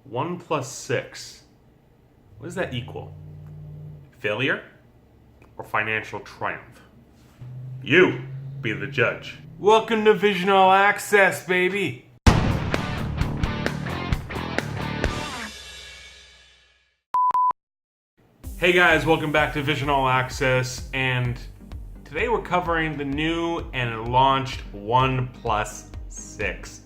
1 + 6. What does that equal? Failure or financial triumph? You be the judge. Welcome to Vision All Access, baby. Hey guys, welcome back to Vision All Access, and today we're covering the new and launched Oneplus 6.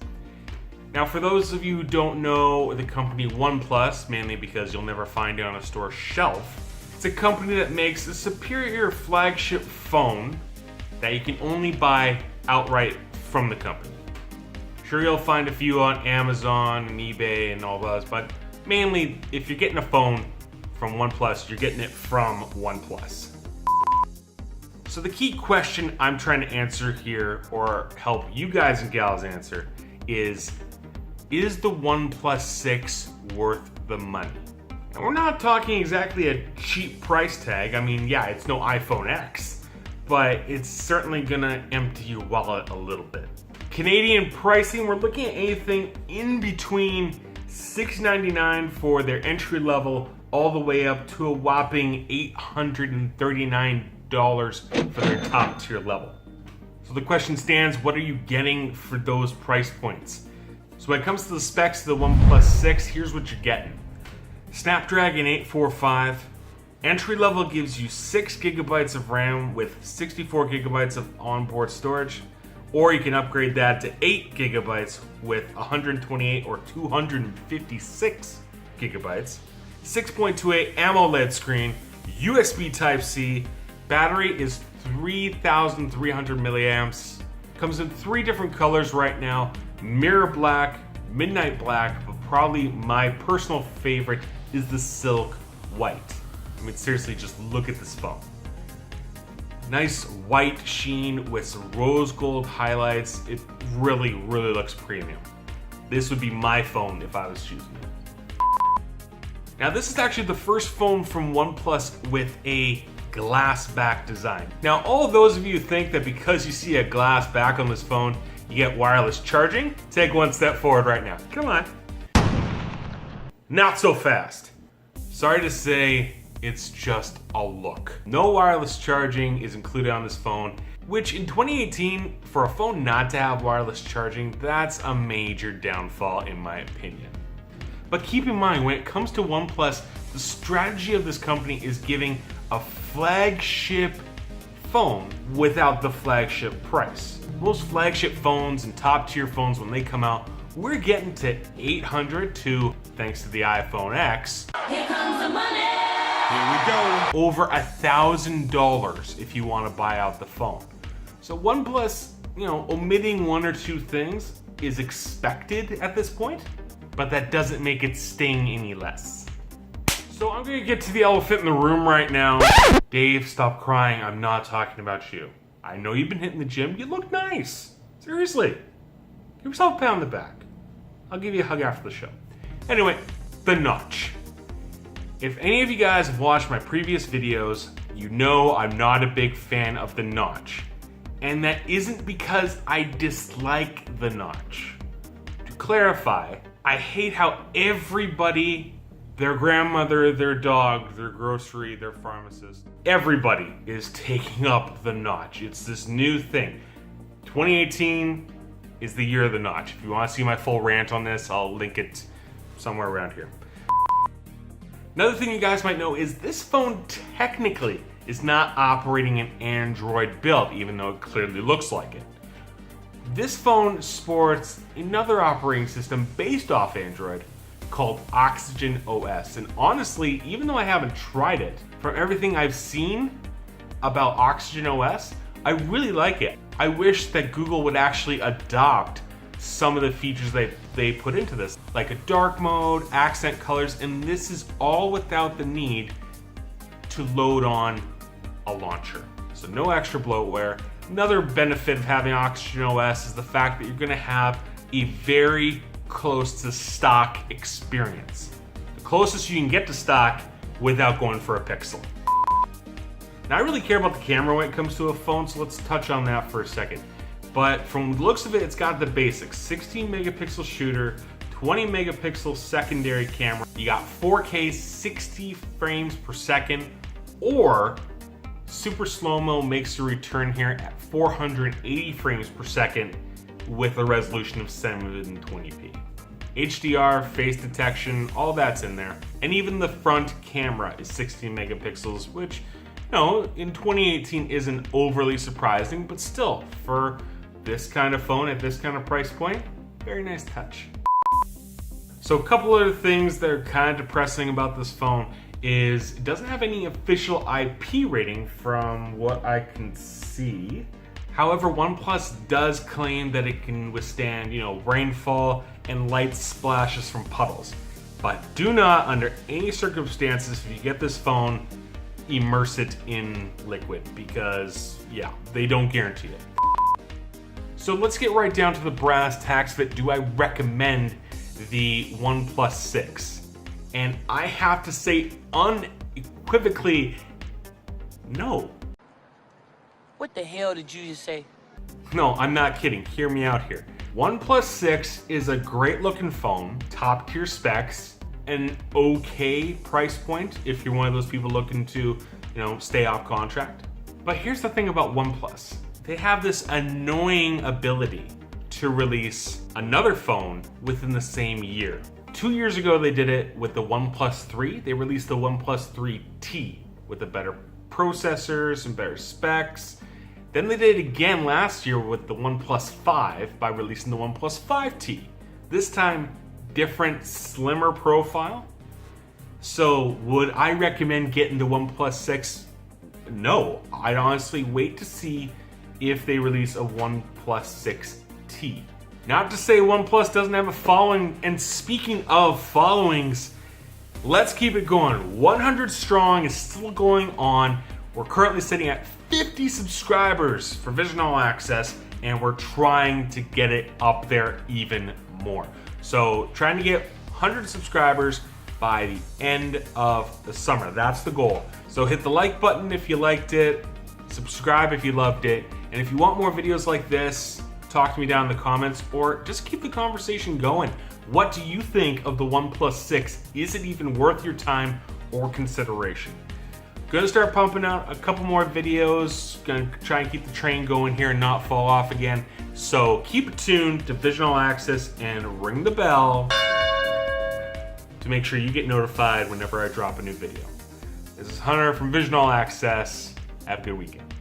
Now, for those of you who don't know the company Oneplus, mainly because you'll never find it on a store shelf, it's a company that makes a superior flagship phone that you can only buy outright from the company. Sure, you'll find a few on Amazon and eBay and all those, but mainly if you're getting a phone from Oneplus, you're getting it from Oneplus. So the key question I'm trying to answer here, or help you guys and gals answer, is the Oneplus 6 worth the money? And we're not talking exactly a cheap price tag. I mean, yeah, it's no iPhone X, but it's certainly gonna empty your wallet a little bit. Canadian pricing, we're looking at anything in between $699 for their entry level all the way up to a whopping $839 for their top tier level. So the question stands, what are you getting for those price points? So when it comes to the specs of the Oneplus 6, here's what you're getting. Snapdragon 845. Entry level gives you 6 gigabytes of RAM with 64 gigabytes of onboard storage, or you can upgrade that to 8 gigabytes with 128 or 256 gigabytes. 6.28 AMOLED screen, USB Type-C, battery is 3,300 milliamps. Comes in 3 different colors right now: mirror black, midnight black, but probably my personal favorite is the silk white. I mean, seriously, just look at this phone. Nice white sheen with some rose gold highlights. It really, really looks premium. This would be my phone if I was choosing it. Now, this is actually the first phone from OnePlus with a glass back design. Now, all those of you who think that because you see a glass back on this phone, you get wireless charging, take one step forward right now. Come on. Not so fast. Sorry to say, it's just a look. No wireless charging is included on this phone, which in 2018, for a phone not to have wireless charging, that's a major downfall in my opinion. But keep in mind, when it comes to OnePlus, the strategy of this company is giving a flagship phone without the flagship price. Most flagship phones and top tier phones, when they come out, we're getting to $800 to, thanks to the iPhone X, here comes the money! Here we go. Over $1,000 if you want to buy out the phone. So OnePlus, omitting 1 or 2 things is expected at this point, but that doesn't make it sting any less. So I'm gonna get to the elephant in the room right now. Dave, stop crying. I'm not talking about you. I know you've been hitting the gym. You look nice. Seriously. Give yourself a pat on the back. I'll give you a hug after the show. Anyway, the notch. If any of you guys have watched my previous videos, you know I'm not a big fan of the notch. And that isn't because I dislike the notch. To clarify, I hate how everybody, their grandmother, their dog, their grocery, their pharmacist, everybody is taking up the notch. It's this new thing. 2018 is the year of the notch. If you want to see my full rant on this, I'll link it somewhere around here. Another thing you guys might know is this phone technically is not operating an Android build, even though it clearly looks like it. This phone sports another operating system based off Android called Oxygen OS. And honestly, even though I haven't tried it, from everything I've seen about Oxygen OS, I really like it. I wish that Google would actually adopt some of the features they put into this, like a dark mode, accent colors, and this is all without the need to load on a launcher. So no extra bloatware. Another benefit of having Oxygen OS is the fact that you're gonna have a very close to stock experience. The closest you can get to stock without going for a pixel. Now I really care about the camera when it comes to a phone, so let's touch on that for a second. But from the looks of it, it's got the basics: 16 megapixel shooter, 20 megapixel secondary camera. You got 4K 60 frames per second, or super slow-mo makes a return here at 480 frames per second with a resolution of 720p. HDR, face detection, all that's in there. And even the front camera is 16 megapixels, which, you know, in 2018 isn't overly surprising, but still, for this kind of phone at this kind of price point, very nice touch. So a couple other things that are kind of depressing about this phone is it doesn't have any official IP rating from what I can see. However, OnePlus does claim that it can withstand, you know, rainfall and light splashes from puddles. But do not, under any circumstances, if you get this phone, immerse it in liquid because, yeah, they don't guarantee it. So let's get right down to the brass tacks of it. Do I recommend the OnePlus 6? And I have to say unequivocally, no. What the hell did you just say? No, I'm not kidding. Hear me out here. OnePlus 6 is a great looking phone, top tier specs, an okay price point if you're one of those people looking to, you know, stay off contract. But here's the thing about OnePlus. They have this annoying ability to release another phone within the same year. 2 years ago, they did it with the OnePlus 3. They released the OnePlus 3T with the better processors and better specs. Then they did it again last year with the OnePlus 5 by releasing the OnePlus 5T. This time, different, slimmer profile. So would I recommend getting the OnePlus 6? No, I'd honestly wait to see if they release a OnePlus 6T. Not to say OnePlus doesn't have a following, and speaking of followings, let's keep it going. 100 strong is still going on. We're currently sitting at 50 subscribers for Vision All Access, and we're trying to get it up there even more. So trying to get 100 subscribers by the end of the summer. That's the goal. So hit the like button if you liked it, subscribe if you loved it, and if you want more videos like this, talk to me down in the comments, or just keep the conversation going. What do you think of the OnePlus 6? Is it even worth your time or consideration? Gonna start pumping out a couple more videos, gonna try and keep the train going here and not fall off again. So keep it tuned to Vision All Access and ring the bell to make sure you get notified whenever I drop a new video. This is Hunter from Vision All Access. Have a good weekend.